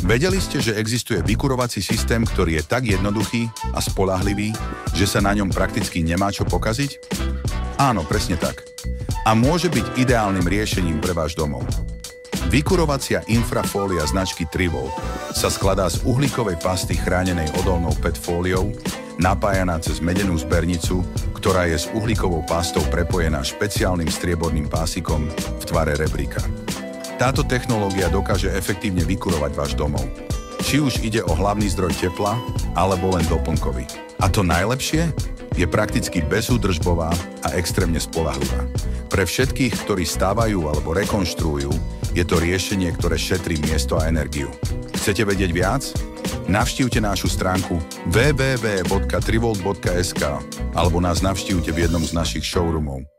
Vedeli ste, že existuje vykurovací systém, ktorý je tak jednoduchý a spoľahlivý, že sa na ňom prakticky nemá čo pokaziť? Áno, presne tak. A môže byť ideálnym riešením pre váš domov. Vykurovacia infrafólia značky Trivol sa skladá z uhlíkovej pasty chránenej odolnou PET fóliou, napájaná cez medenú zbernicu, ktorá je s uhlíkovou pastou prepojená špeciálnym strieborným pásikom v tvare rebríka. Táto technológia dokáže efektívne vykurovať váš domov. Či už ide o hlavný zdroj tepla, alebo len doplnkový. A to najlepšie? Je prakticky bezúdržbová a extrémne spoľahlivá. Pre všetkých, ktorí stávajú alebo rekonštruujú, je to riešenie, ktoré šetrí miesto a energiu. Chcete vedieť viac? Navštívte našu stránku www.trivolt.sk alebo nás navštívte v jednom z našich showroomov.